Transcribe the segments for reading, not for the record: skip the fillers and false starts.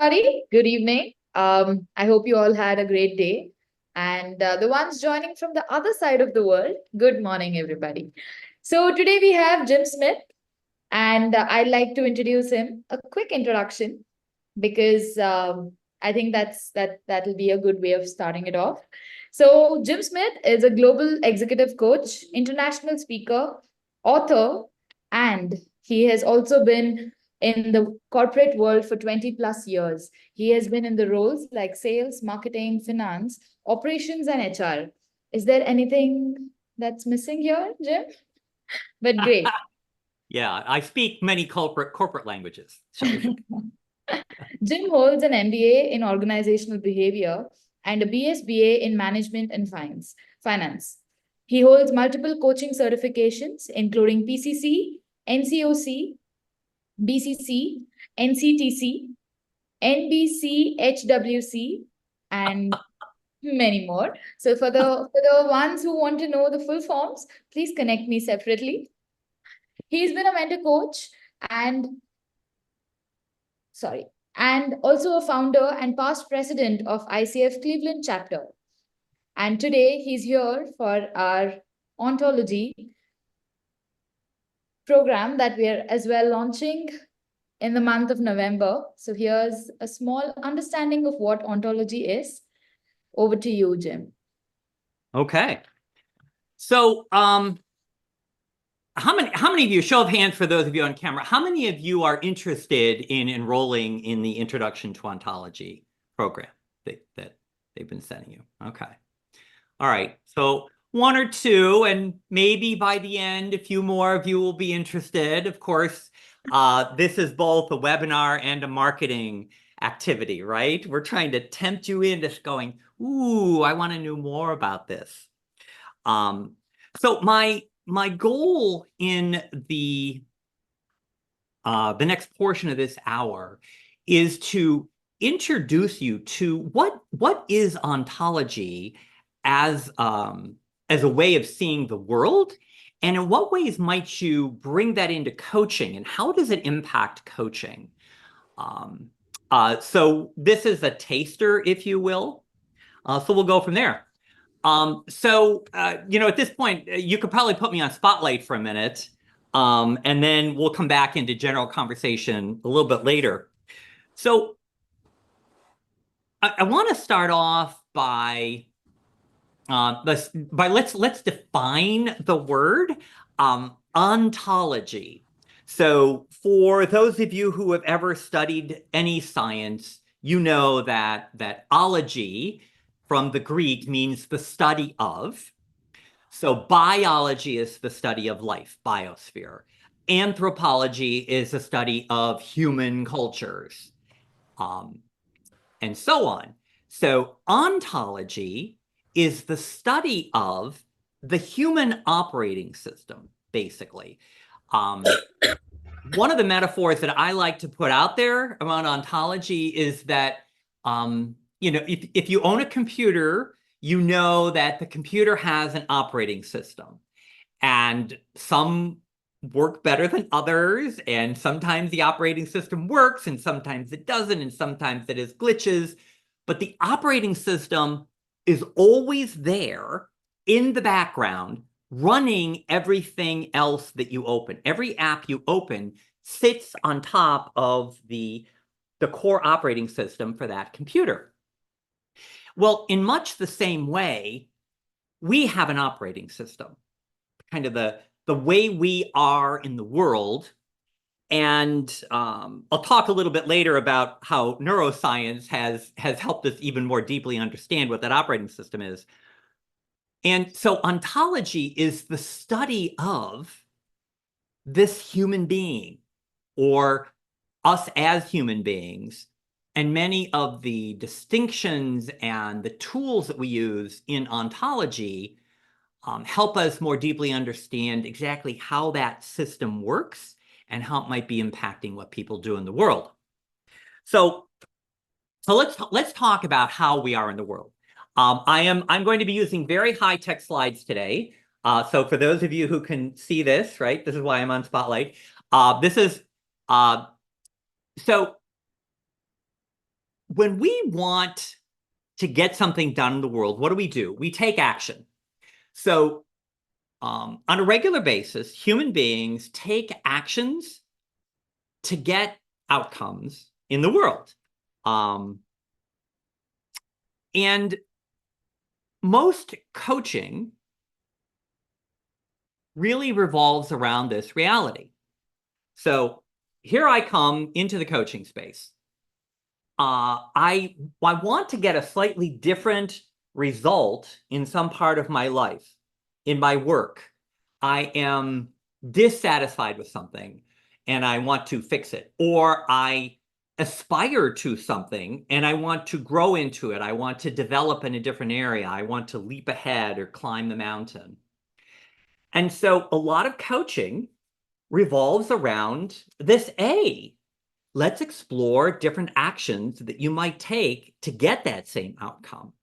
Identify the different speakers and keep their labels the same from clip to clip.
Speaker 1: everybody. Good evening. I hope you all had a great day. And the ones joining from the other side of the world, good morning, everybody. So today we have Jim Smith, and I'd like to introduce him. A quick introduction, because I think that'll be a good way of starting it off. So Jim Smith is a global executive coach, international speaker, author, and he has also been in the corporate world for 20 plus years. He has been in the roles like sales, marketing, finance, operations, and HR. Is there anything that's missing here, Jim? But great.
Speaker 2: Yeah, I speak many corporate languages. So
Speaker 1: Jim holds an MBA in organizational behavior and a BSBA in management and finance. He holds multiple coaching certifications, including PCC, NCOC, BCC, NCTC, NBCHWC, and many more. So for the ones who want to know the full forms, please connect me separately. He's been a mentor coach and sorry, and also a founder and past president of ICF Cleveland chapter. And today he's here for our ontology program that we are as well launching in the month of November. So here's a small understanding of what ontology is. Over to you, Jim.
Speaker 2: okay. So how many of you, show of hands for those of you on camera, how many of you are interested in enrolling in the Introduction to Ontology program that they've been sending you? Okay. All right. So one or two, and maybe by the end, a few more of you will be interested. Of course, this is both a webinar and a marketing activity, right? We're trying to tempt you into going, ooh, I want to know more about this. So my goal in the next portion of this hour is to introduce you to what is ontology as a way of seeing the world, and in what ways might you bring that into coaching, and how does it impact coaching? So this is a taster, if you will. So we'll go from there. At this point, you could probably put me on spotlight for a minute, and then we'll come back into general conversation a little bit later. So I want to start off by let's define the word ontology. So for those of you who have ever studied any science, you know that ology from the Greek means the study of. So biology is the study of life, biosphere. Anthropology is the study of human cultures, and so on. So ontology is the study of the human operating system, basically. One of the metaphors that I like to put out there around ontology is that if you own a computer, you know that the computer has an operating system, and some work better than others, and sometimes the operating system works, and sometimes it doesn't, and sometimes it has glitches, but the operating system is always there in the background, running everything else that you open. Every app you open sits on top of the core operating system for that computer. Well, in much the same way, we have an operating system, kind of the way we are in the world. And I'll talk a little bit later about how neuroscience has helped us even more deeply understand what that operating system is. And so ontology is the study of this human being, or us as human beings. And many of the distinctions and the tools that we use in ontology help us more deeply understand exactly how that system works and how it might be impacting what people do in the world. So let's talk about how we are in the world. I'm going to be using very high-tech slides today. So for those of you who can see this, right, this is why I'm on Spotlight. So when we want to get something done in the world, what do? We take action. So on a regular basis, human beings take actions to get outcomes in the world. And most coaching really revolves around this reality. So here I come into the coaching space. I want to get a slightly different result in some part of my life, in my work. I am dissatisfied with something and I want to fix it, or I aspire to something and I want to grow into it. I want to develop in a different area. I want to leap ahead or climb the mountain. And so a lot of coaching revolves around this A. Let's explore different actions that you might take to get that same outcome.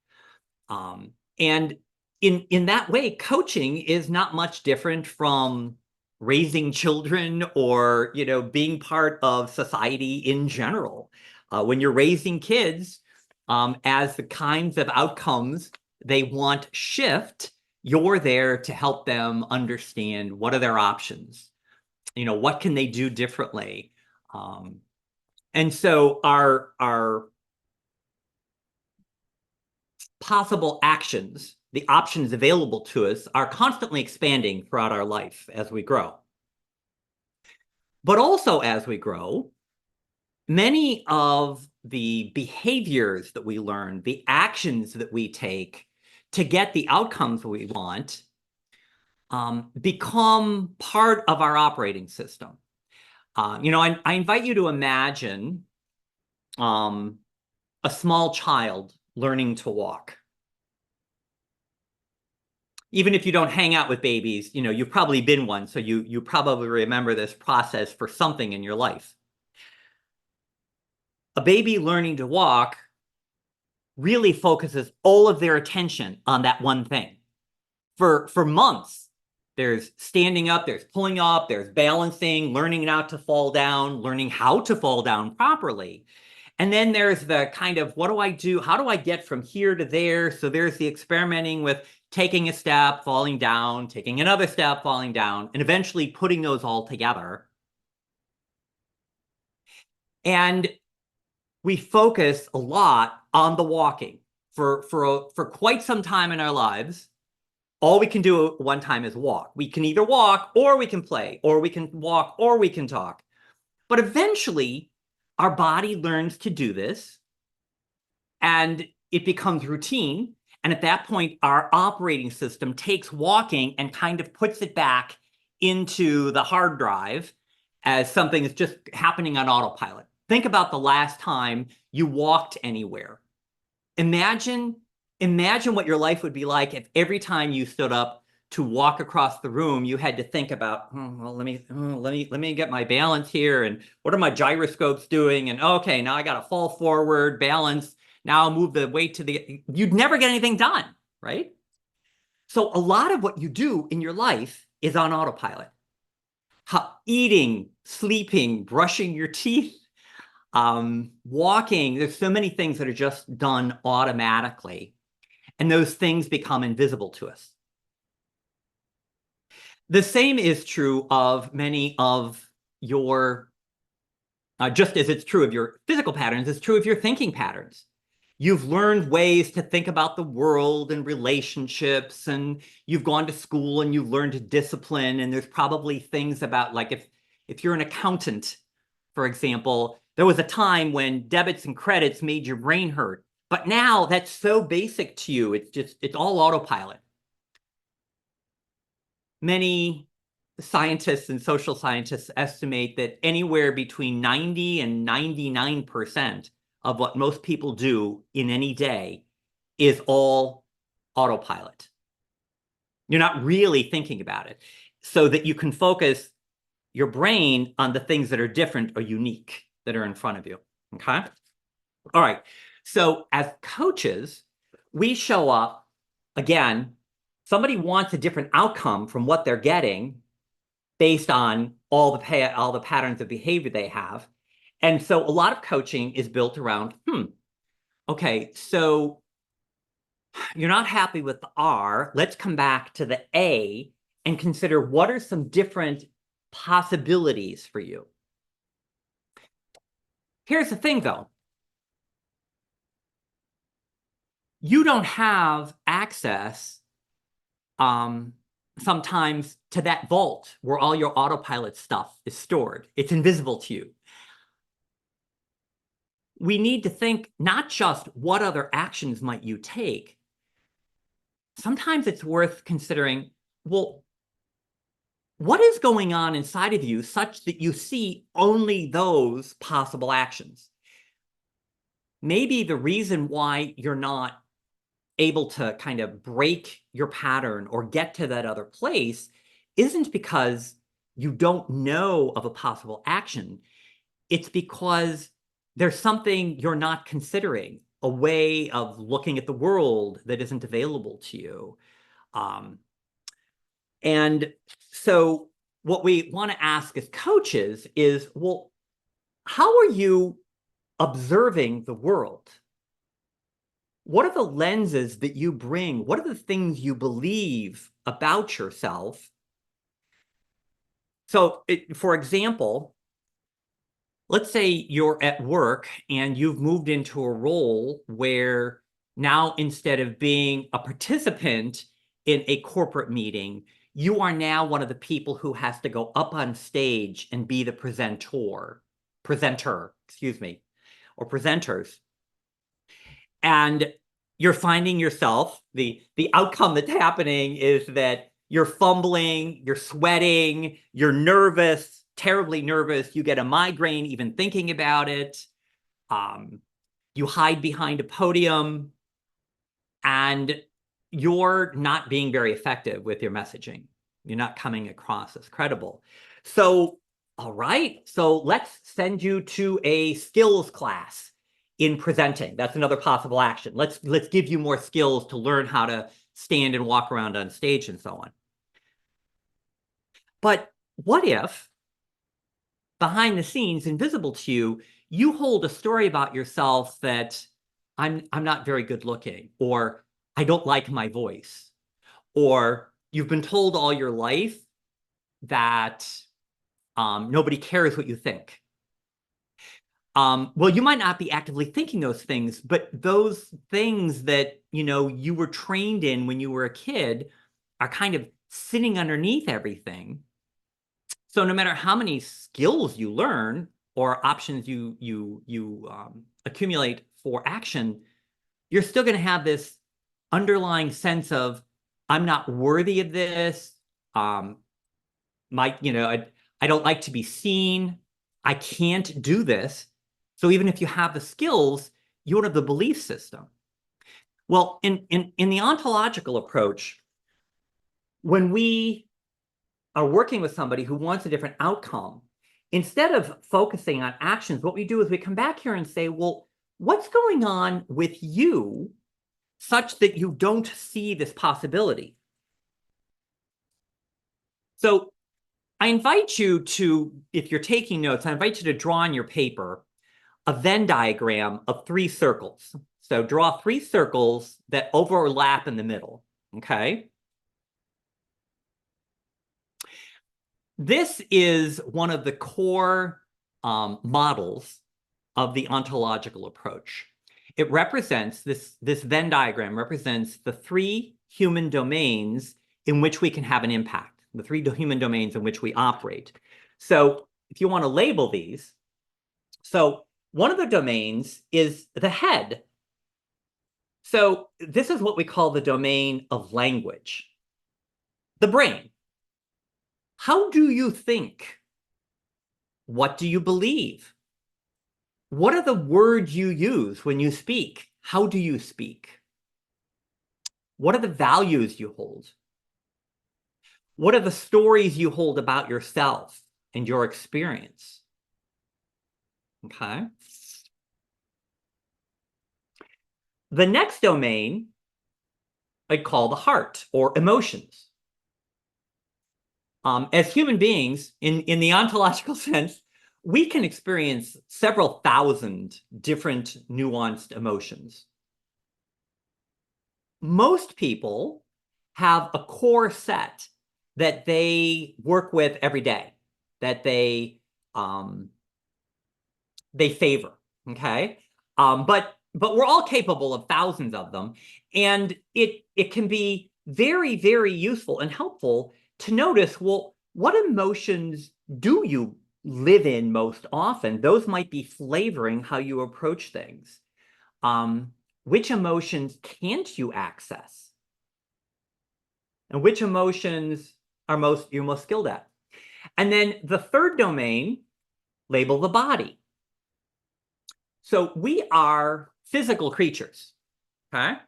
Speaker 2: And in that way, coaching is not much different from raising children or, being part of society in general. When you're raising kids, as the kinds of outcomes they want shift, you're there to help them understand what are their options. What can they do differently? And so our possible actions, the options available to us, are constantly expanding throughout our life as we grow. But also as we grow, many of the behaviors that we learn, the actions that we take to get the outcomes we want, become part of our operating system. I invite you to imagine a small child learning to walk. Even if you don't hang out with babies, you've probably been one, so you probably remember this process for something in your life. A baby learning to walk really focuses all of their attention on that one thing. For months, there's standing up, there's pulling up, there's balancing, learning not to fall down, learning how to fall down properly. And then there's the kind of, what do I do? How do I get from here to there? So there's the experimenting with taking a step, falling down, taking another step, falling down, and eventually putting those all together. And we focus a lot on the walking. For quite some time in our lives, all we can do at one time is walk. We can either walk or we can play, or we can walk or we can talk. But eventually, our body learns to do this and it becomes routine. And at that point, our operating system takes walking and kind of puts it back into the hard drive as something that's just happening on autopilot. Think about the last time you walked anywhere. Imagine what your life would be like if every time you stood up to walk across the room, you had to think about, let me get my balance here, and what are my gyroscopes doing? And okay, now I got to fall forward, balance. Now I'll move the weight you'd never get anything done, right? So a lot of what you do in your life is on autopilot. Eating, sleeping, brushing your teeth, walking. There's so many things that are just done automatically, and those things become invisible to us. The same is true of many of your, just as it's true of your physical patterns, it's true of your thinking patterns. You've learned ways to think about the world and relationships, and you've gone to school and you've learned discipline, and there's probably things about, like, if you're an accountant, for example, there was a time when debits and credits made your brain hurt. But now that's so basic to you, it's all autopilot. Many scientists and social scientists estimate that anywhere between 90 and 99% of what most people do in any day is all autopilot. You're not really thinking about it, so that you can focus your brain on the things that are different or unique that are in front of you, okay? All right, so as coaches, we show up, again, somebody wants a different outcome from what they're getting based on all the patterns of behavior they have. And so a lot of coaching is built around, Okay, so you're not happy with the R. Let's come back to the A and consider what are some different possibilities for you. Here's the thing, though. You don't have access sometimes to that vault where all your autopilot stuff is stored. It's invisible to you. We need to think not just what other actions might you take. Sometimes it's worth considering, well, what is going on inside of you such that you see only those possible actions? Maybe the reason why you're not able to kind of break your pattern or get to that other place isn't because you don't know of a possible action. It's because there's something you're not considering, a way of looking at the world that isn't available to you. And so what we want to ask as coaches is, well, how are you observing the world? What are the lenses that you bring? What are the things you believe about yourself? So, for example, let's say you're at work and you've moved into a role where now instead of being a participant in a corporate meeting, you are now one of the people who has to go up on stage and be the presenter, excuse me, or presenters. And you're finding yourself, the outcome that's happening is that you're fumbling, you're sweating, you're nervous, terribly nervous. You get a migraine even thinking about it. You hide behind a podium, and you're not being very effective with your messaging. You're not coming across as credible. So, all right, so let's send you to a skills class in presenting. That's another possible action. Let's give you more skills to learn how to stand and walk around on stage and so on. But what if behind the scenes, invisible to you, you hold a story about yourself that I'm not very good looking, or I don't like my voice, or you've been told all your life that nobody cares what you think. Well, you might not be actively thinking those things, but those things that you were trained in when you were a kid are kind of sitting underneath everything. So no matter how many skills you learn or options you accumulate for action, you're still going to have this underlying sense of I'm not worthy of this. I don't like to be seen. I can't do this. So even if you have the skills, you don't have the belief system. Well, in the ontological approach, when we are working with somebody who wants a different outcome, instead of focusing on actions, what we do is we come back here and say, well, what's going on with you such that you don't see this possibility? So I invite you to, if you're taking notes, I invite you to draw on your paper a Venn diagram of 3 circles. So draw 3 circles that overlap in the middle, okay? This is one of the core models of the ontological approach. It represents, this Venn diagram represents the 3 human domains in which we can have an impact, the 3 human domains in which we operate. So if you want to label these, so one of the domains is the head. So this is what we call the domain of language. The brain. How do you think? What do you believe? What are the words you use when you speak? How do you speak? What are the values you hold? What are the stories you hold about yourself and your experience? Okay. The next domain I call the heart or emotions. As human beings, in the ontological sense, we can experience several thousand different nuanced emotions. Most people have a core set that they work with every day, that they favor. Okay. But we're all capable of thousands of them. And it can be very, very useful and helpful to notice, well, what emotions do you live in most often? Those might be flavoring how you approach things. Which emotions can't you access? And which emotions are you're most skilled at? And then the third domain, label the body. So we are physical creatures, okay?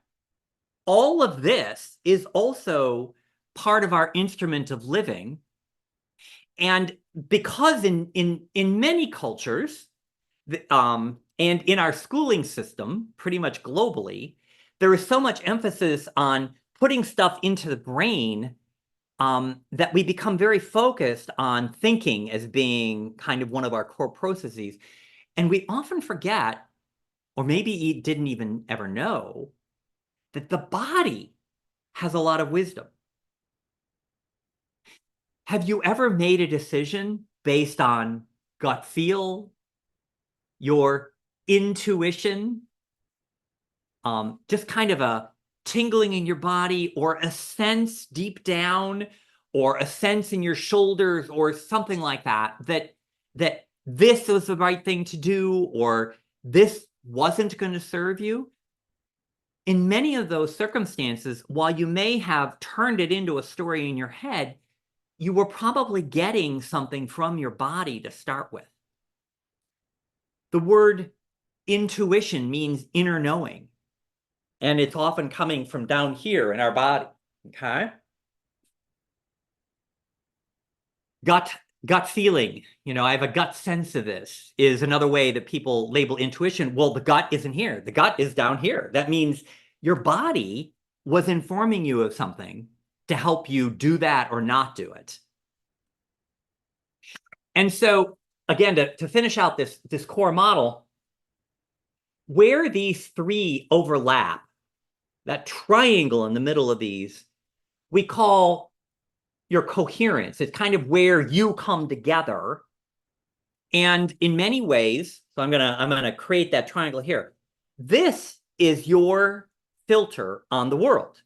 Speaker 2: All of this is also part of our instrument of living. And because in many cultures, and in our schooling system, pretty much globally, there is so much emphasis on putting stuff into the brain that we become very focused on thinking as being kind of one of our core processes. And we often forget, or maybe didn't even ever know, that the body has a lot of wisdom. Have you ever made a decision based on gut feel, your intuition, just kind of a tingling in your body, or a sense deep down, or a sense in your shoulders, or something like that, that this was the right thing to do, or this wasn't going to serve you? In many of those circumstances, while you may have turned it into a story in your head, you were probably getting something from your body to start with. The word intuition means inner knowing, and it's often coming from down here in our body, okay? Gut feeling, I have a gut sense of this, is another way that people label intuition. Well, the gut isn't here. The gut is down here. That means your body was informing you of something to help you do that or not do it. And so, again, to finish out this core model, where these three overlap, that triangle in the middle of these, we call your coherence. It's kind of where you come together. And in many ways, so I'm gonna create that triangle here. This is your filter on the world.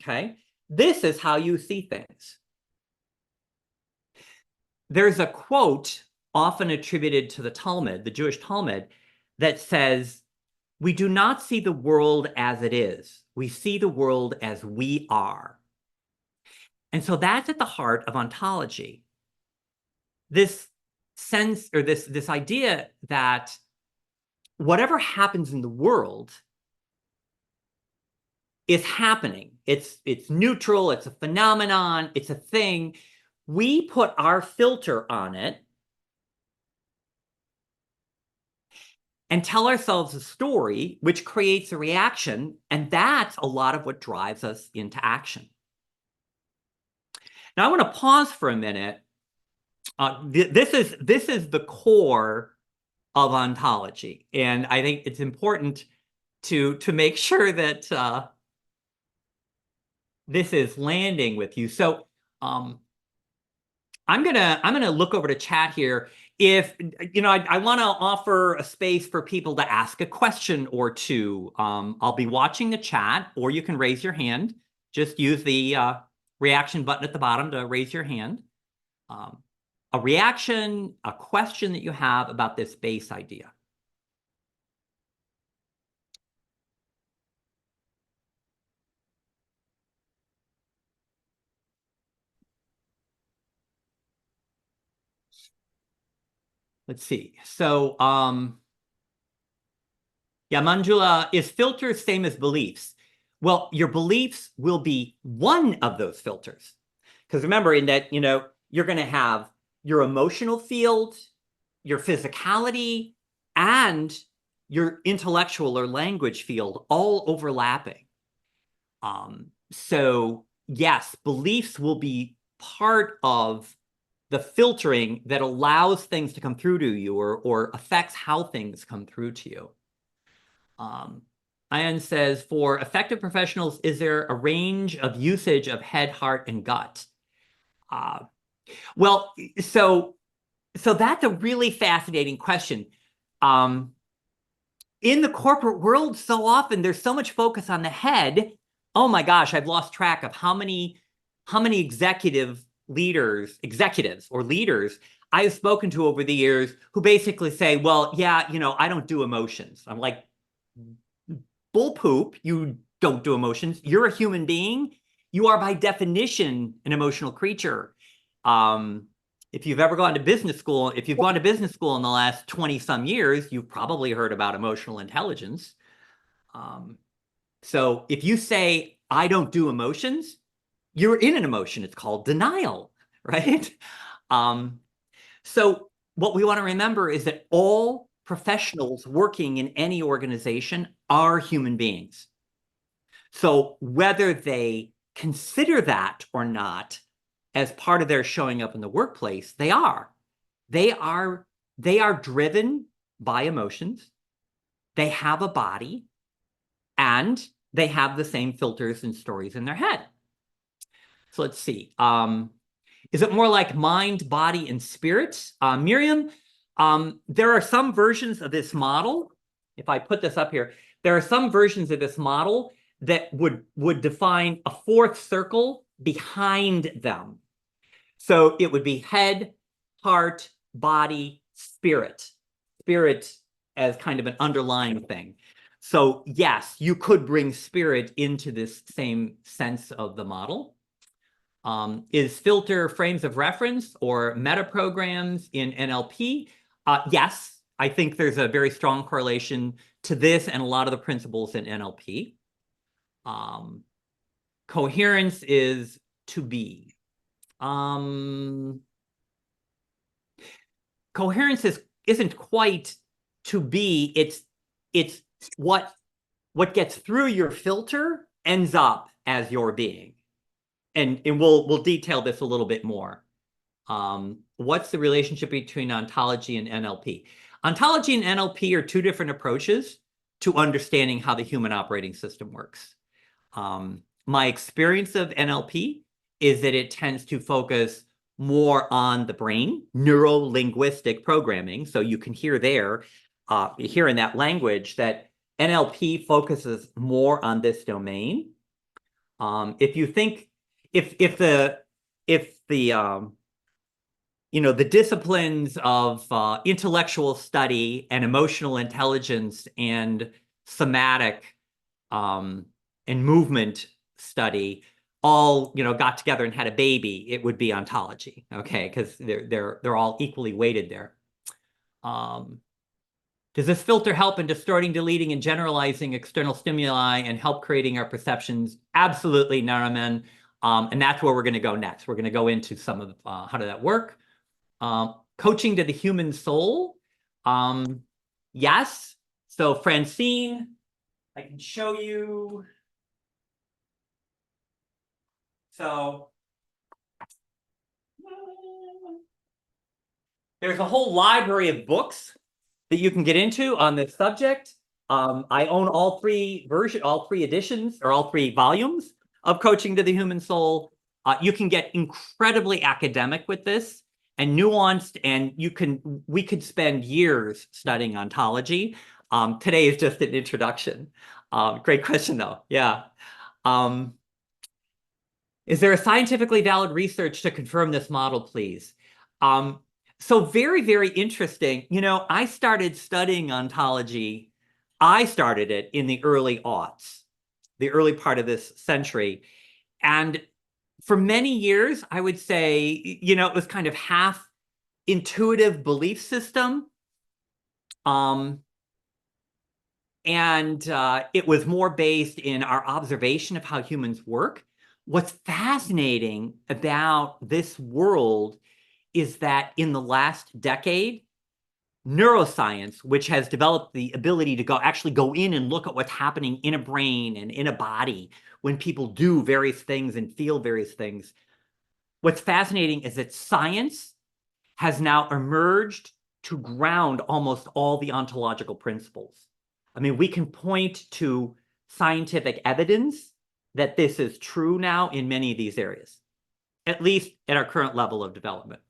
Speaker 2: Okay? This is how you see things. There's a quote often attributed to the Talmud, the Jewish Talmud, that says, "We do not see the world as it is. We see the world as we are." And so that's at the heart of ontology. This sense, or this idea that whatever happens in the world is happening. It's neutral, it's a phenomenon, it's a thing. We put our filter on it and tell ourselves a story, which creates a reaction, and that's a lot of what drives us into action. Now, I want to pause for a minute. This is the core of ontology, and I think it's important to make sure that this is landing with you. So I'm gonna look over to chat here. If I want to offer a space for people to ask a question or two. I'll be watching the chat, or you can raise your hand. Just use the reaction button at the bottom to raise your hand. A reaction, a question that you have about this base idea. Let's see. So, yeah, Manjula, is filters same as beliefs? Well, your beliefs will be one of those filters. Because remember, in that, you're going to have your emotional field, your physicality, and your intellectual or language field all overlapping. So yes, beliefs will be part of the filtering that allows things to come through to you or affects how things come through to you. Ian says, for effective professionals, is there a range of usage of head, heart, and gut? Well, so that's a really fascinating question. In the corporate world, so often there's so much focus on the head. Oh my gosh, I've lost track of how many executives or leaders I've spoken to over the years who basically say, well, yeah, I don't do emotions. I'm like, bull poop, you don't do emotions. You're a human being. You are by definition an emotional creature. If you've gone to business school in the last 20 some years, you've probably heard about emotional intelligence. So if you say, I don't do emotions, you're in an emotion. It's called denial, right? So what we want to remember is that all professionals working in any organization are human beings. So whether they consider that or not as part of their showing up in the workplace, they are. They are driven by emotions. They have a body, and they have the same filters and stories in their head. So let's see. Is it more like mind, body, and spirit? Miriam, there are some versions of this model. If I put this up here, there are some versions of this model that would define a fourth circle behind them. So it would be head, heart, body, spirit. Spirit as kind of an underlying thing. So yes, you could bring spirit into this same sense of the model. Is filter frames of reference or metaprograms in NLP? Yes, I think there's a very strong correlation to this and a lot of the principles in NLP. Coherence is to be. Coherence isn't quite to be. It's what gets through your filter ends up as your being. And we'll detail this a little bit more. What's the relationship between ontology and NLP? Ontology and NLP are two different approaches to understanding how the human operating system works. My experience of NLP is that it tends to focus more on the brain, neuro-linguistic programming. So you can hear hear in that language that NLP focuses more on this domain. If you think, if the disciplines of intellectual study and emotional intelligence and somatic and movement study all got together and had a baby, it would be ontology, okay? Because they're all equally weighted there. Does this filter help in distorting, deleting, and generalizing external stimuli and help creating our perceptions? Absolutely, Naraman. And that's where we're going to go next. We're going to go into some of how does that work. Coaching to the human soul. Yes. So Francine, I can show you. So there's a whole library of books that you can get into on this subject. I own all three editions, or all three volumes of Coaching to the Human Soul. You can get incredibly academic with this and nuanced, and we could spend years studying ontology. Today is just an introduction. Great question, though. Yeah. Is there a scientifically valid research to confirm this model, please? So very, very interesting. I started studying ontology. I started it in the early aughts, the early part of this century. And for many years, I would say, it was kind of half intuitive belief system. And it was more based in our observation of how humans work. What's fascinating about this world is that in the last decade, neuroscience, which has developed the ability to actually go in and look at what's happening in a brain and in a body when people do various things and feel various things. What's fascinating is that science has now emerged to ground almost all the ontological principles. I mean, we can point to scientific evidence that this is true now in many of these areas, at least at our current level of development.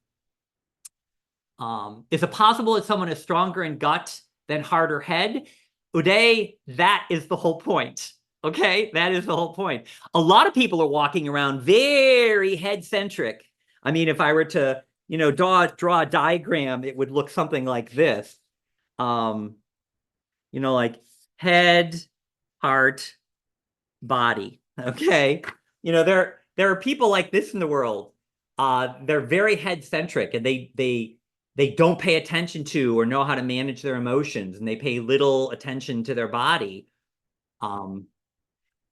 Speaker 2: Is it possible that someone is stronger in gut than heart or head? Uday, that is the whole point. Okay, that is the whole point. A lot of people are walking around very head-centric. I mean, if I were to, draw a diagram, it would look something like this. Like head, heart, body. Okay, there are people like this in the world. They're very head-centric, and they don't pay attention to or know how to manage their emotions, and they pay little attention to their body.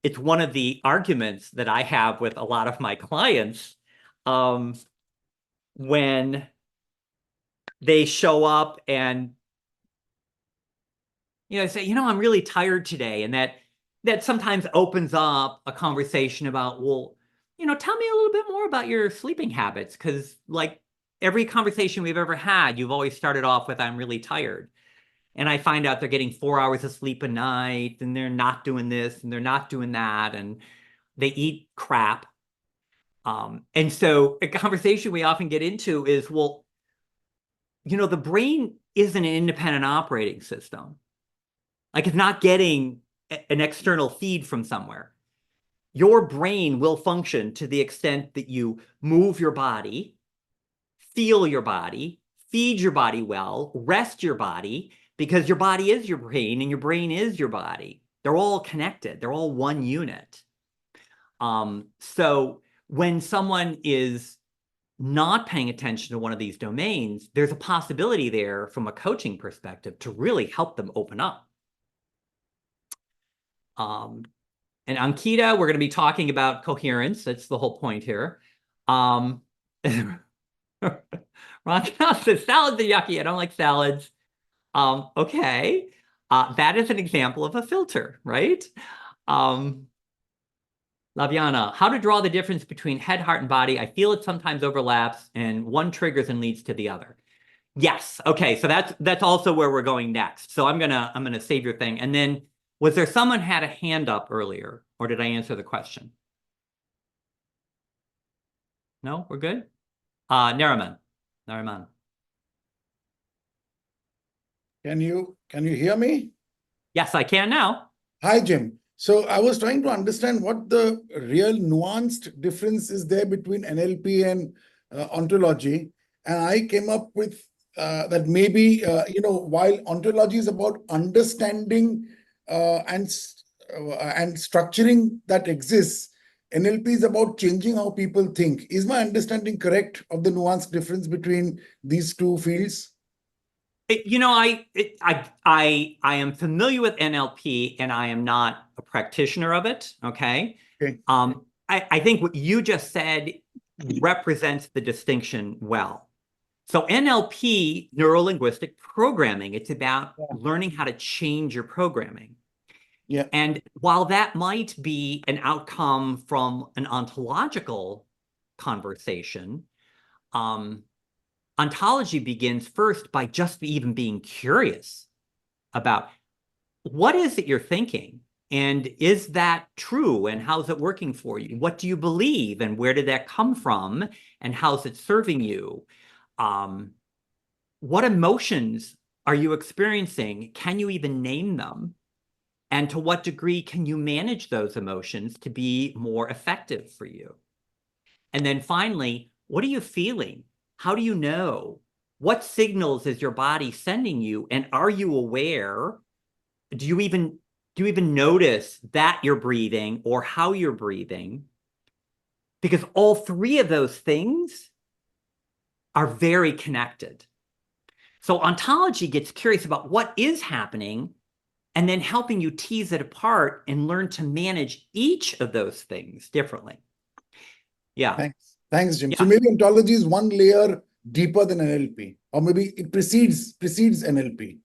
Speaker 2: It's one of the arguments that I have with a lot of my clients when they show up and say, I'm really tired today, and that sometimes opens up a conversation about, well, tell me a little bit more about your sleeping habits, because like every conversation we've ever had, you've always started off with, I'm really tired. And I find out they're getting 4 hours of sleep a night, and they're not doing this, and they're not doing that, and they eat crap. And so a conversation we often get into is, well, the brain isn't an independent operating system. Like, it's not getting an external feed from somewhere. Your brain will function to the extent that you move your body, feel your body, feed your body well, rest your body, because your body is your brain and your brain is your body. They're all connected. They're all one unit. So when someone is not paying attention to one of these domains, there's a possibility there from a coaching perspective to really help them open up. And Ankita, we're going to be talking about coherence. That's the whole point here. Ron says, salads are yucky. I don't like salads. Okay. That is an example of a filter, right? Laviana, how to draw the difference between head, heart, and body. I feel it sometimes overlaps, and one triggers and leads to the other. Yes. Okay. So that's also where we're going next. So I'm gonna save your thing. And then, was there someone had a hand up earlier, or did I answer the question? No, we're good. Nariman.
Speaker 3: Can you hear me?
Speaker 2: Yes, I can now.
Speaker 3: Hi, Jim. So I was trying to understand what the real nuanced difference is there between NLP and ontology. And I came up with that maybe, while ontology is about understanding and structuring that exists, NLP is about changing how people think. Is my understanding correct of the nuanced difference between these two fields?
Speaker 2: I am familiar with NLP, and I am not a practitioner of it. Okay. I think what you just said represents the distinction well. So NLP, neuro-linguistic programming, it's about learning how to change your programming.
Speaker 3: Yeah.
Speaker 2: And while that might be an outcome from an ontological conversation, ontology begins first by just even being curious about what is it you're thinking, and is that true, and how's it working for you? What do you believe, and where did that come from, and how's it serving you? What emotions are you experiencing? Can you even name them? And to what degree can you manage those emotions to be more effective for you? And then finally, what are you feeling? How do you know? What signals is your body sending you? And are you aware? Do you even notice that you're breathing or how you're breathing? Because all three of those things are very connected. So ontology gets curious about what is happening, and then helping you tease it apart and learn to manage each of those things differently. Yeah.
Speaker 3: Thanks, Jim.
Speaker 2: Yeah.
Speaker 3: So maybe ontology is one layer deeper than NLP, or maybe it precedes NLP.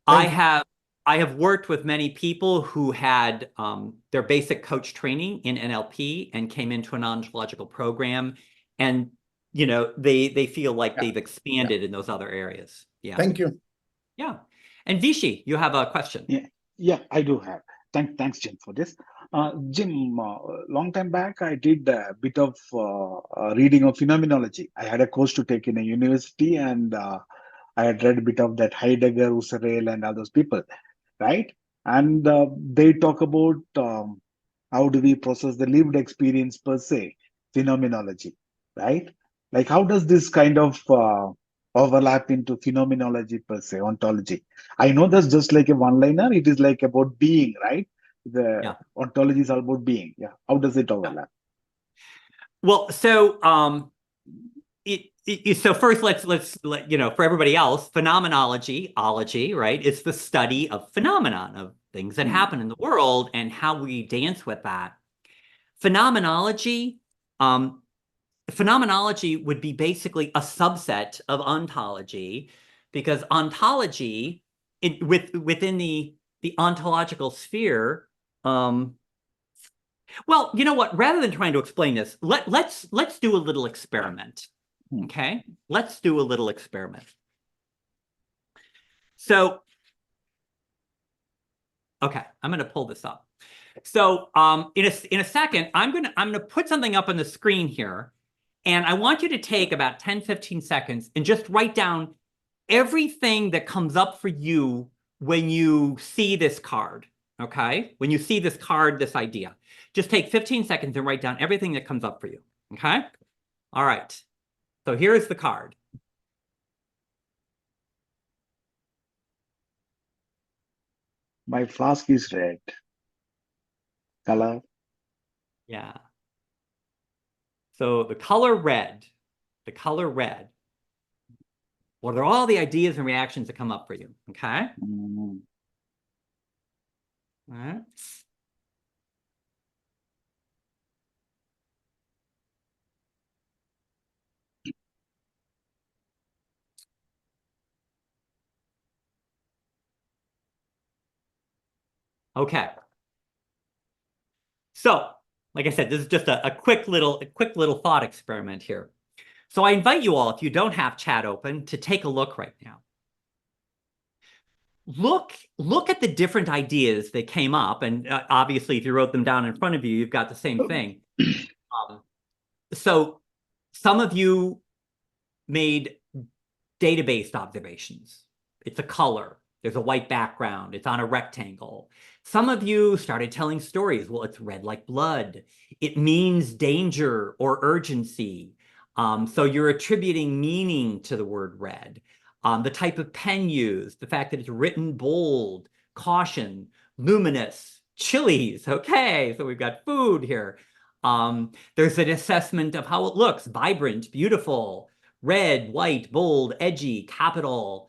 Speaker 2: I have worked with many people who had their basic coach training in NLP and came into an ontological program, and they feel like
Speaker 3: Yeah.
Speaker 2: they've expanded in those other areas. Yeah.
Speaker 3: Thank you.
Speaker 2: Yeah. And Vichy, you have a question.
Speaker 4: Yeah, I do have. Thanks, Jim, for this. Jim, long time back, I did a bit of reading of phenomenology. I had a course to take in a university, and I had read a bit of that Heidegger, Husserl, and all those people, right? And they talk about how do we process the lived experience per se, phenomenology, right? Like, how does this kind of overlap into phenomenology per se, ontology? I know that's just like a one-liner. It is like about being, right? The ontology is all about being. Yeah. How does it overlap?
Speaker 2: Well, so so first let's for everybody else, phenomenology, right? It's the study of phenomenon, of things that happen in the world and how we dance with that. Phenomenology would be basically a subset of ontology, because ontology within the ontological sphere, well, you know what? Rather than trying to explain this, let's do a little experiment. Okay, let's do a little experiment. So, okay, I'm going to pull this up. So, in a second, I'm gonna put something up on the screen here, and I want you to take about 10-15 seconds and just write down everything that comes up for you when you see this card. Okay, when you see this card, this idea, just take 15 seconds and write down everything that comes up for you. Okay, all right. So here's the card.
Speaker 4: My flask is red. Color.
Speaker 2: Yeah. So the color red, what are all the ideas and reactions that come up for you? Okay. All right. Okay. So, like I said, this is just a quick little thought experiment here. So I invite you all, if you don't have chat open, to take a look right now. Look at the different ideas that came up, and obviously, if you wrote them down in front of you, you've got the same thing. So some of you made data-based observations. It's a color. There's a white background. It's on a rectangle. Some of you started telling stories. Well, it's red like blood. It means danger or urgency. So you're attributing meaning to the word red. The type of pen used, the fact that it's written bold, caution, luminous, chilies. Okay, so we've got food here. There's an assessment of how it looks: vibrant, beautiful, red, white, bold, edgy, capital.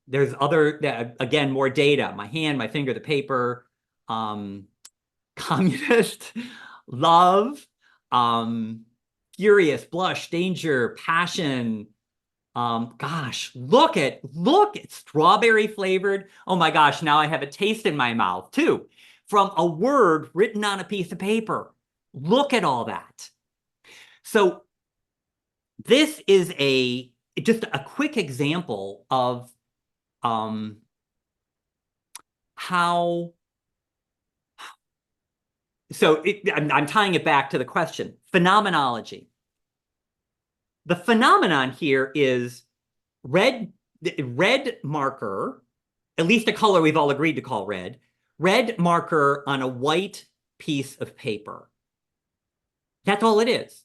Speaker 2: There's other, again, more data: my hand, my finger, the paper, communist, love, furious, blush, danger, passion. Gosh, look at strawberry flavored. Oh my gosh, now I have a taste in my mouth too, from a word written on a piece of paper. Look at all that. So this is just a quick example of how. So I'm tying it back to the question: phenomenology. The phenomenon here is red marker, at least a color we've all agreed to call red marker on a white piece of paper. That's all it is.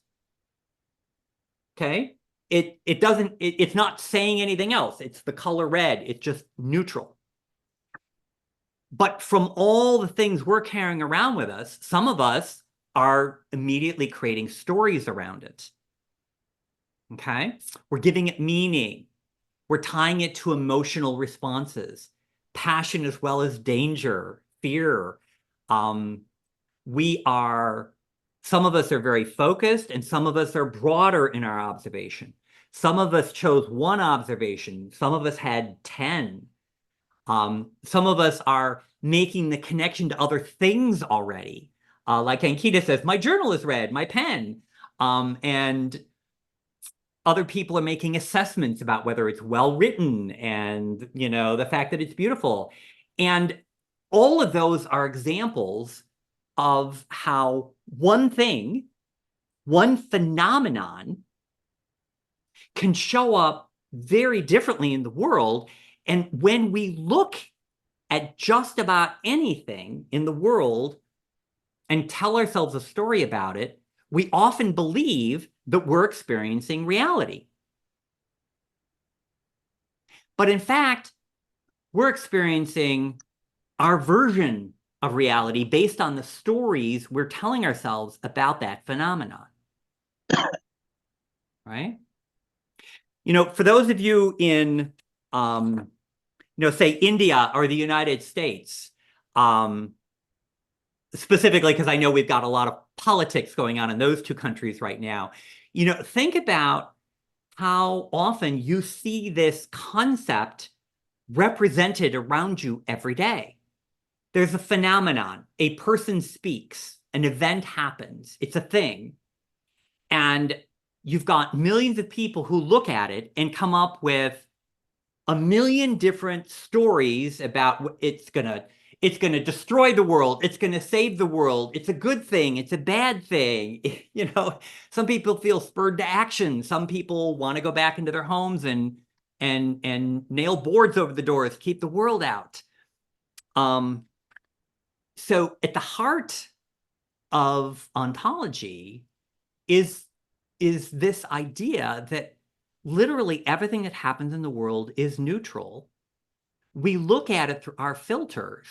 Speaker 2: Okay? It's not saying anything else. It's the color red. It's just neutral. But from all the things we're carrying around with us, some of us are immediately creating stories around it. Okay? We're giving it meaning. We're tying it to emotional responses, passion as well as danger, fear. Some of us are very focused, and some of us are broader in our observation. Some of us chose one observation. Some of us had 10. Some of us are making the connection to other things already. Like Ankita says, my journal is red, my pen. And other people are making assessments about whether it's well written and, the fact that it's beautiful. And all of those are examples of how one thing, one phenomenon can show up very differently in the world. And when we look at just about anything in the world and tell ourselves a story about it, we often believe that we're experiencing reality. But in fact, we're experiencing our version of reality based on the stories we're telling ourselves about that phenomenon. Right? For those of you in, say India or the United States, specifically because I know we've got a lot of politics going on in those two countries right now, think about how often you see this concept represented around you every day. There's a phenomenon, a person speaks, an event happens, it's a thing. And you've got millions of people who look at it and come up with a million different stories about it's gonna destroy the world, it's gonna save the world, it's a good thing, it's a bad thing. Some people feel spurred to action. Some people want to go back into their homes and nail boards over the doors, keep the world out. So at the heart of ontology is this idea that literally everything that happens in the world is neutral. We look at it through our filters,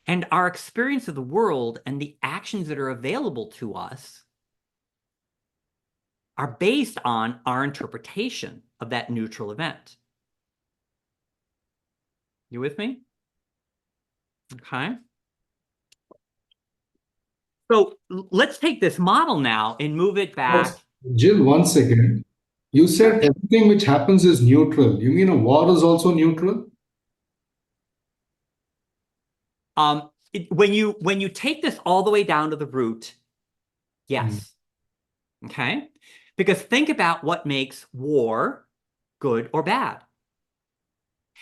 Speaker 2: and our experience of the world and the actions that are available to us are based on our interpretation of that neutral event. You with me? Okay. So let's take this model now and move it back.
Speaker 5: Jill, 1 second. You said everything which happens is neutral. You mean a war is also neutral?
Speaker 2: When you take this all the way down to the root, yes. Okay? Because think about what makes war good or bad.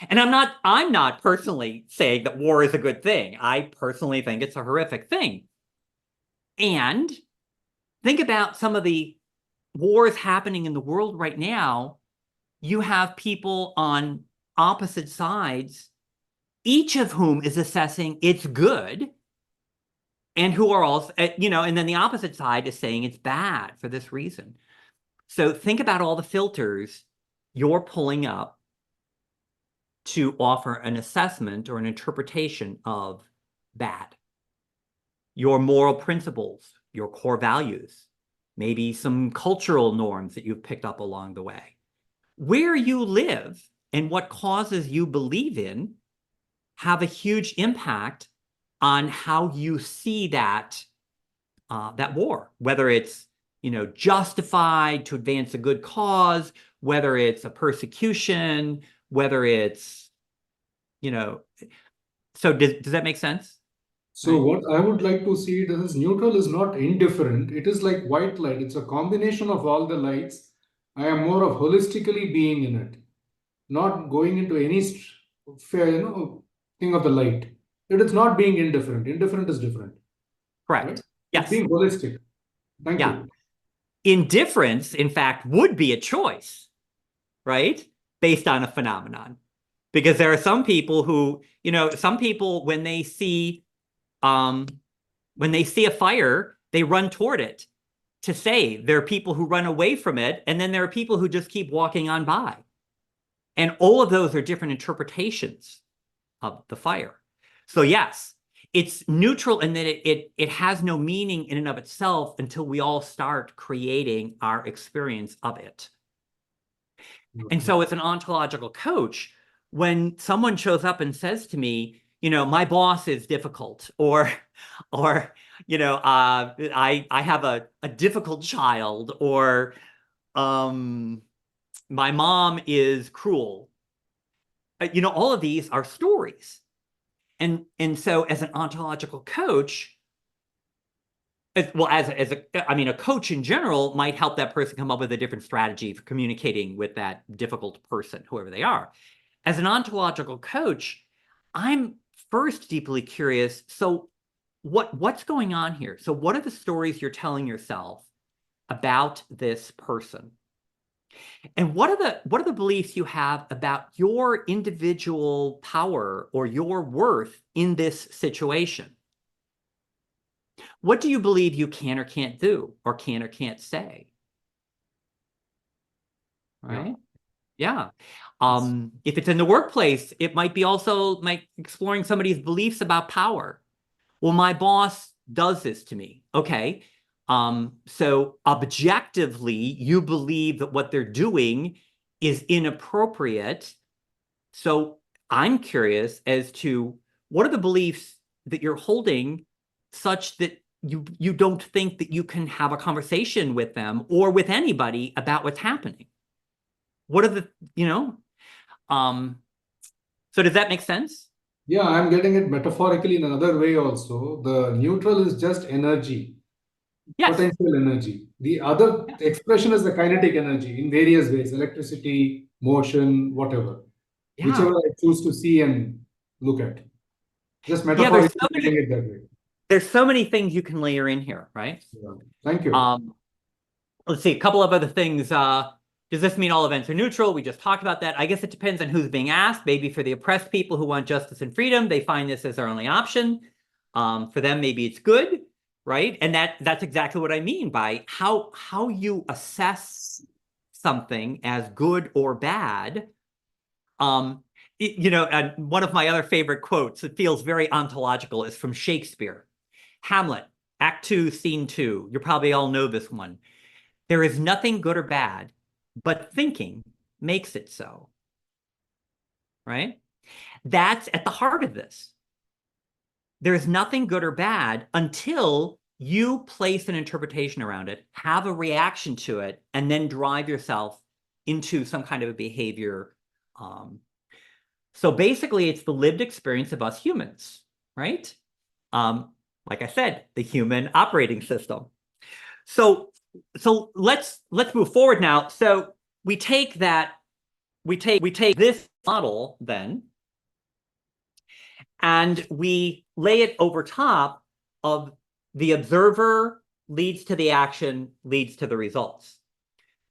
Speaker 2: And I'm not personally saying that war is a good thing. I personally think it's a horrific thing. And think about some of the wars happening in the world right now. You have people on opposite sides, each of whom is assessing it's good, and who are also, and then the opposite side is saying it's bad for this reason. So think about all the filters you're pulling up to offer an assessment or an interpretation of bad. Your moral principles, your core values, maybe some cultural norms that you've picked up along the way. Where you live and what causes you believe in have a huge impact on how you see that war, whether it's justified to advance a good cause, whether it's a persecution, whether it's so does that make sense?
Speaker 5: So what I would like to see it as neutral is not indifferent. It is like white light. It's a combination of all the lights. I am more of holistically being in it, not going into any fair, thing of the light. It is not being indifferent. Indifferent is different.
Speaker 2: Correct.
Speaker 5: Right?
Speaker 2: Yes.
Speaker 5: It's being holistic. Thank you.
Speaker 2: Indifference, in fact, would be a choice, right? Based on a phenomenon. Because there are some people who, some people when they see a fire, they run toward it to save. There are people who run away from it, and then there are people who just keep walking on by. And all of those are different interpretations of the fire. So yes, it's neutral in that it has no meaning in and of itself until we all start creating our experience of it. And so as an ontological coach, when someone shows up and says to me, my boss is difficult, or I have a difficult child, or my mom is cruel. All of these are stories. And so as an ontological coach, I mean, a coach in general might help that person come up with a different strategy for communicating with that difficult person, whoever they are. As an ontological coach, I'm first deeply curious. So what's going on here? So what are the stories you're telling yourself about this person? And what are the beliefs you have about your individual power or your worth in this situation? What do you believe you can or can't do, or can or can't say? Right? Yeah. If it's in the workplace, it might be also like exploring somebody's beliefs about power. Well, my boss does this to me. Okay. So objectively, you believe that what they're doing is inappropriate. So I'm curious as to what are the beliefs that you're holding such that you don't think that you can have a conversation with them or with anybody about what's happening? What are the, so does that make sense?
Speaker 5: Yeah, I'm getting it metaphorically in another way also. The neutral is just energy,
Speaker 2: Yes.
Speaker 5: potential energy. The other expression is the kinetic energy in various ways, electricity, motion, whatever, whichever
Speaker 2: Yeah.
Speaker 5: I choose to see and look at. Just
Speaker 2: Yeah,
Speaker 5: metaphorically getting it that way.
Speaker 2: there's so many things you can layer in here, right?
Speaker 5: Yeah. Thank you.
Speaker 2: Let's see, a couple of other things. Does this mean all events are neutral? We just talked about that. I guess it depends on who's being asked. Maybe for the oppressed people who want justice and freedom, they find this as their only option. For them, maybe it's good, right? And that's exactly what I mean by how you assess something as good or bad. And one of my other favorite quotes, it feels very ontological, is from Shakespeare. Hamlet, Act 2, Scene 2. You probably all know this one. There is nothing good or bad, but thinking makes it so. Right? That's at the heart of this. There's nothing good or bad until you place an interpretation around it, have a reaction to it, and then drive yourself into some kind of a behavior. So basically, it's the lived experience of us humans, right? Like I said, the human operating system. So let's move forward now. So we take this model then, and we lay it over top of the observer leads to the action, leads to the results.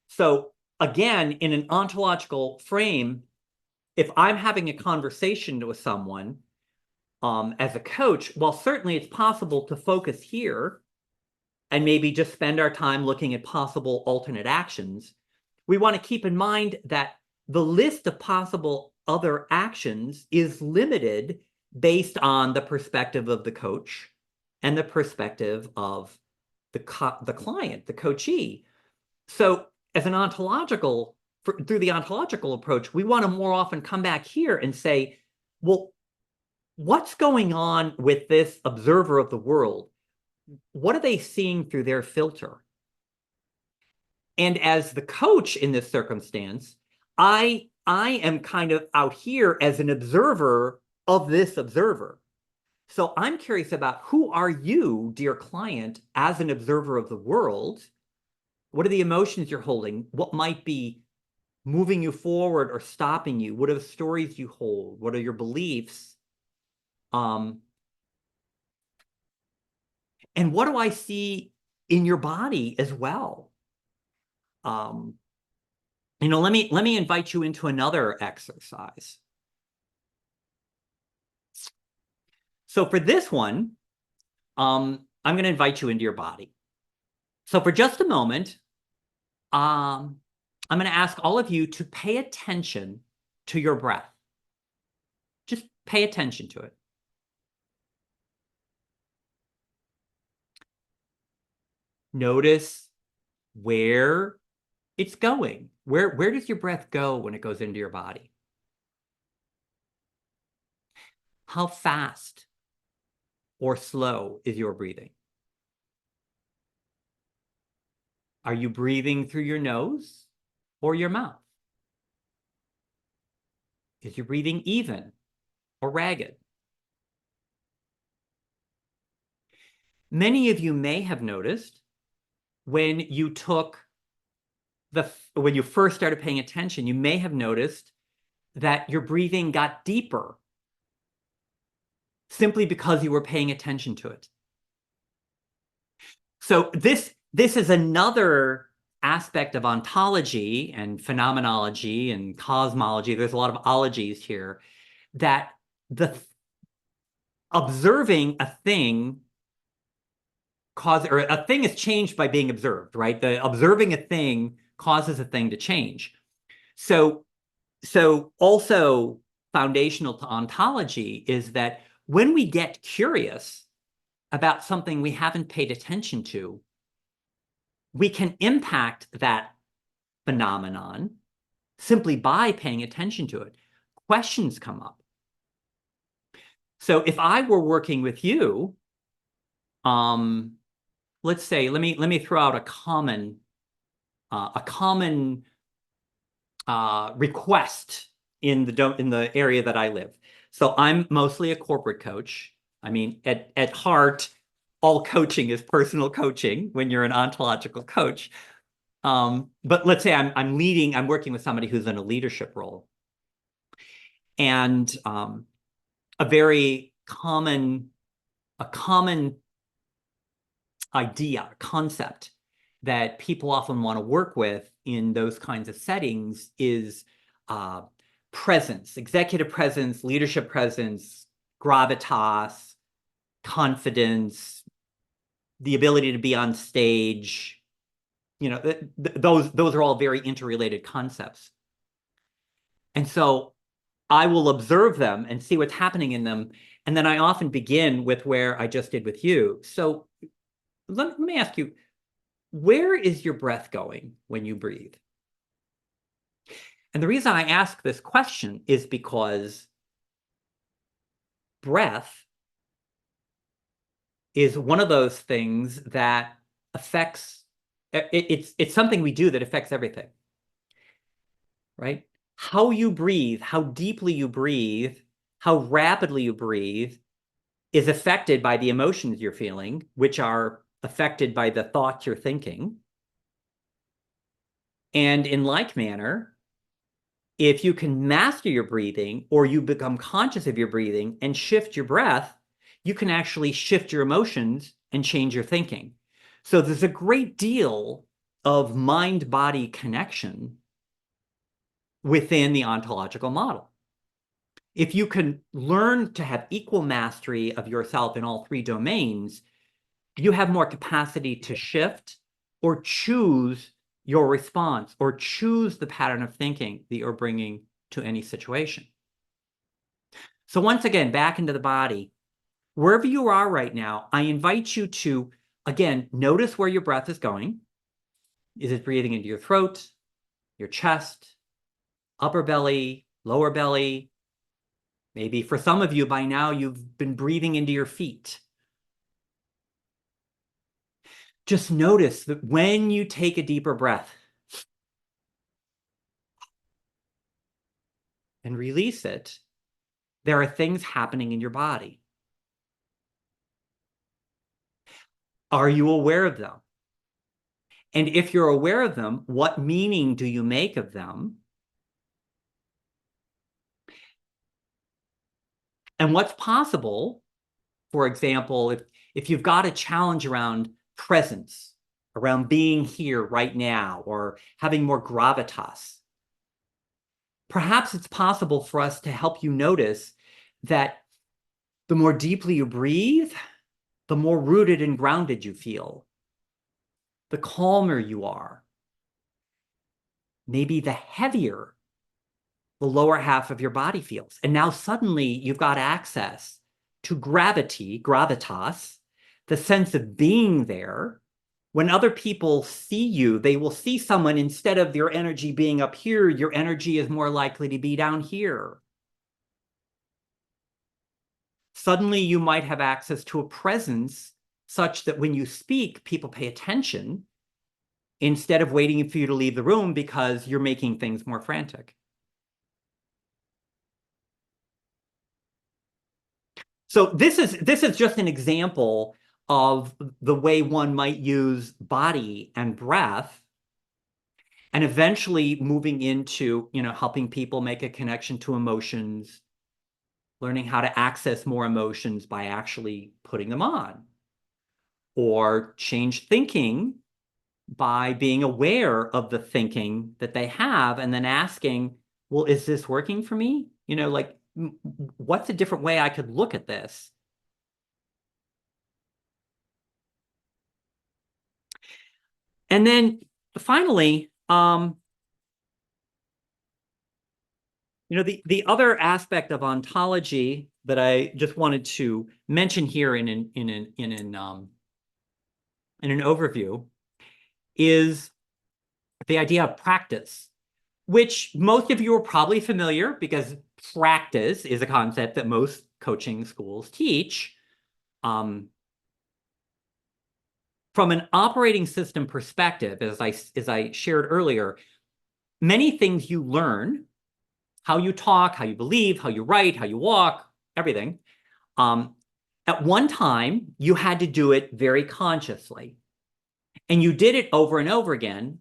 Speaker 2: So again, in an ontological frame, if I'm having a conversation with someone as a coach, well, certainly it's possible to focus here and maybe just spend our time looking at possible alternate actions. We want to keep in mind that the list of possible other actions is limited based on the perspective of the coach and the perspective of the client, the coachee. So as an ontological, through the ontological approach, we want to more often come back here and say, well, what's going on with this observer of the world? What are they seeing through their filter? And as the coach in this circumstance, I am kind of out here as an observer of this observer. So I'm curious about, who are you, dear client, as an observer of the world? What are the emotions you're holding? What might be moving you forward or stopping you? What are the stories you hold? What are your beliefs? And what do I see in your body as well? Let me invite you into another exercise. So for this one, I'm going to invite you into your body. So for just a moment, I'm going to ask all of you to pay attention to your breath. Just pay attention to it. Notice where it's going. Where does your breath go when it goes into your body? How fast or slow is your breathing? Are you breathing through your nose or your mouth? Is your breathing even or ragged? Many of you may have noticed when you when you first started paying attention, you may have noticed that your breathing got deeper simply because you were paying attention to it. So this is another aspect of ontology and phenomenology and cosmology. There's a lot of ologies here, that observing a thing or a thing is changed by being observed, right? The observing a thing causes a thing to change. So also foundational to ontology is that when we get curious about something we haven't paid attention to, we can impact that phenomenon simply by paying attention to it. Questions come up. So if I were working with you, let's say, let me throw out a common request in the area that I live. So I'm mostly a corporate coach. I mean, at heart, all coaching is personal coaching when you're an ontological coach. But let's say I'm working with somebody who's in a leadership role. And a very common idea, concept that people often want to work with in those kinds of settings is presence, executive presence, leadership presence, gravitas, confidence, the ability to be on stage. You know, those are all very interrelated concepts. And so I will observe them and see what's happening in them. And then I often begin with where I just did with you. So let me ask you, where is your breath going when you breathe? And the reason I ask this question is because breath is one of those things that affects, it's something we do that affects everything, right? How you breathe, how deeply you breathe, how rapidly you breathe is affected by the emotions you're feeling, which are affected by the thoughts you're thinking. And in like manner, if you can master your breathing or you become conscious of your breathing and shift your breath, you can actually shift your emotions and change your thinking. So there's a great deal of mind-body connection within the ontological model. If you can learn to have equal mastery of yourself in all three domains, you have more capacity to shift or choose your response or choose the pattern of thinking that you're bringing to any situation. So once again, back into the body, wherever you are right now, I invite you to, again, notice where your breath is going. Is it breathing into your throat, your chest, upper belly, lower belly? Maybe for some of you by now, you've been breathing into your feet. Just notice that when you take a deeper breath and release it, there are things happening in your body. Are you aware of them? And if you're aware of them, what meaning do you make of them? And what's possible, for example, if you've got a challenge around presence, around being here right now, or having more gravitas, perhaps it's possible for us to help you notice that the more deeply you breathe, the more rooted and grounded you feel, the calmer you are. Maybe the heavier the lower half of your body feels. And now suddenly you've got access to gravity, gravitas, the sense of being there. When other people see you, they will see someone, instead of your energy being up here, your energy is more likely to be down here. Suddenly you might have access to a presence such that when you speak, people pay attention instead of waiting for you to leave the room because you're making things more frantic. So this is just an example of the way one might use body and breath, and eventually moving into, helping people make a connection to emotions, learning how to access more emotions by actually putting them on, or change thinking by being aware of the thinking that they have and then asking, well, is this working for me? Like, what's a different way I could look at this? And then finally, the other aspect of ontology that I just wanted to mention here in an overview is the idea of practice, which most of you are probably familiar, because practice is a concept that most coaching schools teach. From an operating system perspective, as I shared earlier, many things you learn, how you talk, how you believe, how you write, how you walk, everything. At one time, you had to do it very consciously. And you did it over and over again.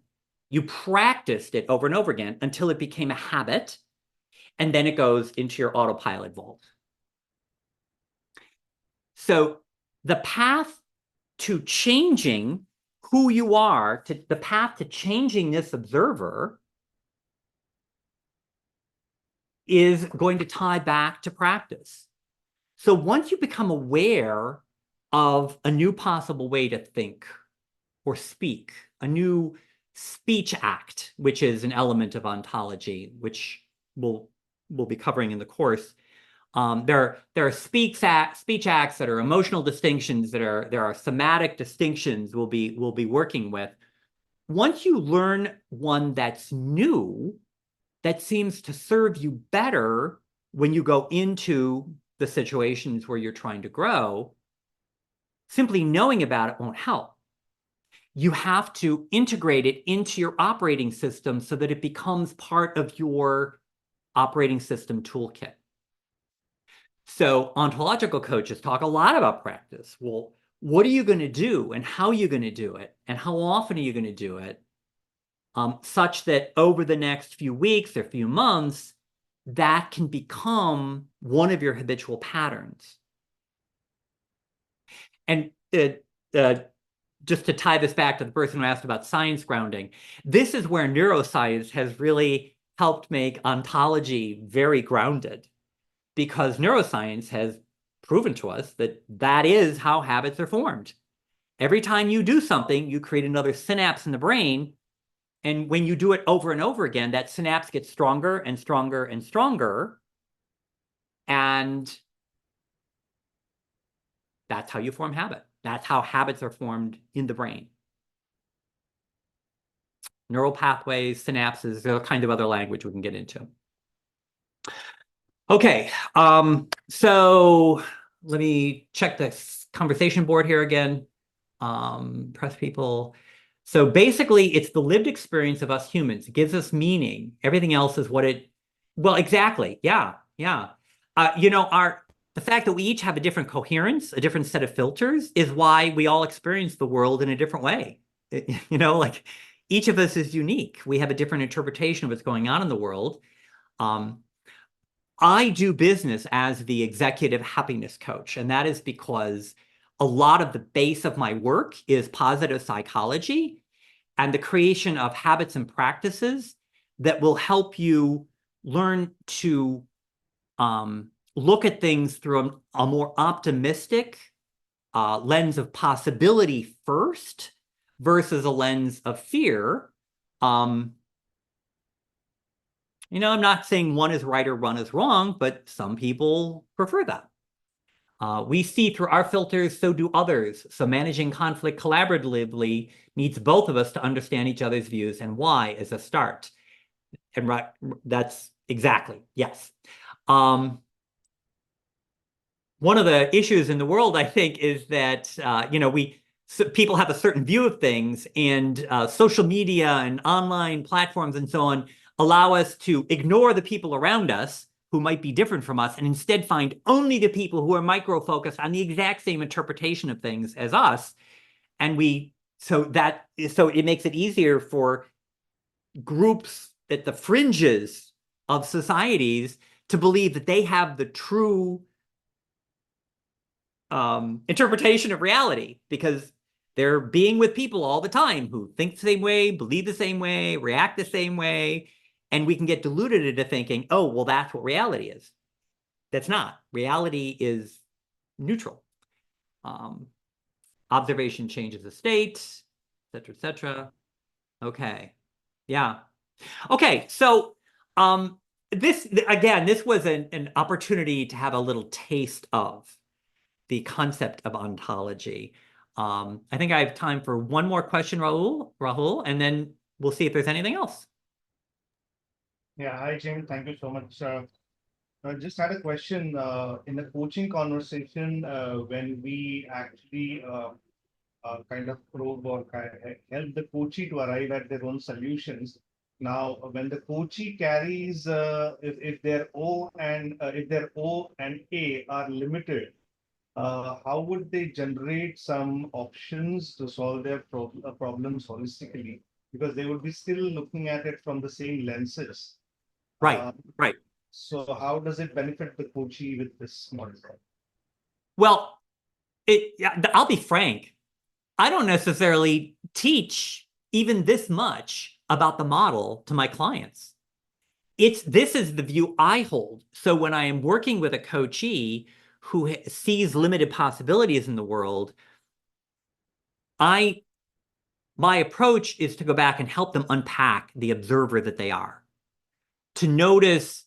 Speaker 2: You practiced it over and over again until it became a habit. And then it goes into your autopilot vault. So the path to changing who you are, the path to changing this observer, is going to tie back to practice. So once you become aware of a new possible way to think or speak, a new speech act, which is an element of ontology, which we'll be covering in the course. There are speech acts that are emotional distinctions, there are somatic distinctions we'll be working with. Once you learn one that's new, that seems to serve you better when you go into the situations where you're trying to grow, simply knowing about it won't help. You have to integrate it into your operating system so that it becomes part of your operating system toolkit. So ontological coaches talk a lot about practice. Well, what are you going to do, and how are you going to do it, and how often are you going to do it, such that over the next few weeks or few months, that can become one of your habitual patterns. And just to tie this back to the person who asked about science grounding, this is where neuroscience has really helped make ontology very grounded, because neuroscience has proven to us that that is how habits are formed. Every time you do something, you create another synapse in the brain. And when you do it over and over again, that synapse gets stronger and stronger and stronger. And that's how you form habit. That's how habits are formed in the brain. Neural pathways, synapses, there are kind of other language we can get into. Okay, so let me check the conversation board here again. Press people. So basically, it's the lived experience of us humans. It gives us meaning. Everything else is what it... Well, exactly. Yeah. The fact that we each have a different coherence, a different set of filters, is why we all experience the world in a different way. Like each of us is unique. We have a different interpretation of what's going on in the world. I do business as the executive happiness coach, and that is because a lot of the base of my work is positive psychology and the creation of habits and practices that will help you learn to look at things through a more optimistic lens of possibility first versus a lens of fear. I'm not saying one is right or one is wrong, but some people prefer that. We see through our filters, so do others. So managing conflict collaboratively needs both of us to understand each other's views and why as a start. And right, that's exactly, yes. One of the issues in the world, I think, is that, people have a certain view of things, and social media and online platforms and so on allow us to ignore the people around us who might be different from us and instead find only the people who are micro-focused on the exact same interpretation of things as us. And so it makes it easier for groups at the fringes of societies to believe that they have the true interpretation of reality, because they're being with people all the time who think the same way, believe the same way, react the same way. And we can get deluded into thinking, oh, well, that's what reality is. That's not. Reality is neutral. Observation changes the state, et cetera, et cetera. Okay. Yeah. Okay. So this was an opportunity to have a little taste of the concept of ontology. I think I have time for one more question, Rahul, and then we'll see if there's anything else.
Speaker 6: Yeah, hi, Jim. Thank you so much. I just had a question in the coaching conversation when we actually kind of probe or help the coachee to arrive at their own solutions. Now, when the coachee carries, if their O and A are limited, how would they generate some options to solve their problems holistically? Because they would be still looking at it from the same lenses.
Speaker 2: Right, right.
Speaker 6: So how does it benefit the coachee with this model?
Speaker 2: Well, I'll be frank. I don't necessarily teach even this much about the model to my clients. This is the view I hold. So when I am working with a coachee who sees limited possibilities in the world, my approach is to go back and help them unpack the observer that they are, to notice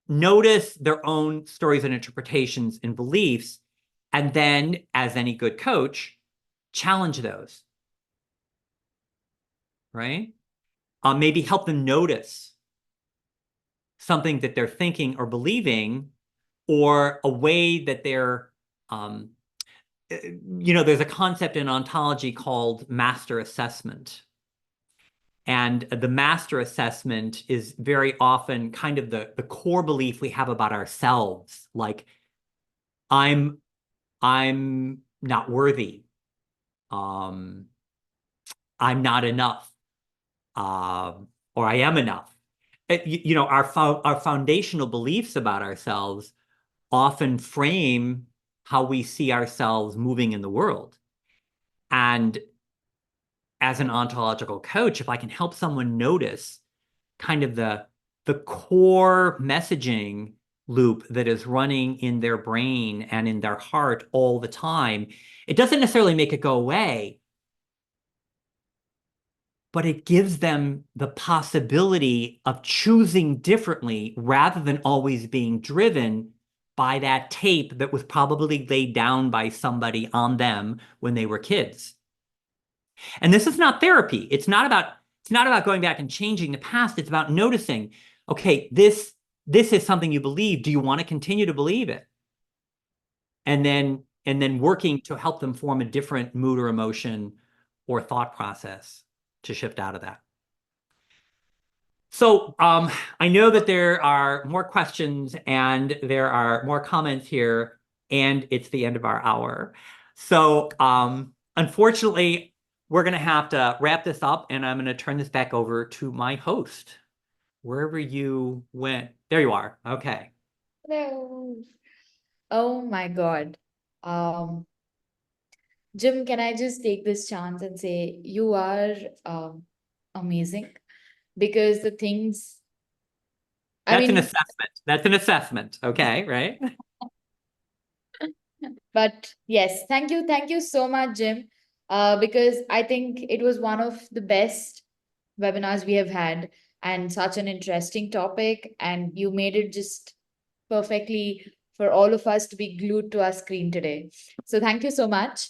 Speaker 2: their own stories and interpretations and beliefs, and then, as any good coach, challenge those, right? Maybe help them notice something that they're thinking or believing, or a way that they're, there's a concept in ontology called master assessment. And the master assessment is very often kind of the core belief we have about ourselves, like, I'm not worthy. I'm not enough. Or I am enough. Our foundational beliefs about ourselves often frame how we see ourselves moving in the world. And as an ontological coach, if I can help someone notice kind of the core messaging loop that is running in their brain and in their heart all the time, it doesn't necessarily make it go away, but it gives them the possibility of choosing differently rather than always being driven by that tape that was probably laid down by somebody on them when they were kids. And this is not therapy. It's not about going back and changing the past. It's about noticing, okay, this is something you believe. Do you want to continue to believe it? And then working to help them form a different mood or emotion or thought process to shift out of that. So I know that there are more questions and there are more comments here, and it's the end of our hour. So unfortunately, we're going to have to wrap this up, and I'm going to turn this back over to my host. Wherever you went. There you are. Okay.
Speaker 1: Hello. Oh my God. Jim, can I just take this chance and say you are amazing, because the things,
Speaker 2: That's an assessment. That's an assessment. Okay, right?
Speaker 1: But yes, thank you so much, Jim, because I think it was one of the best webinars we have had, and such an interesting topic, and you made it just perfectly for all of us to be glued to our screen today. So thank you so much.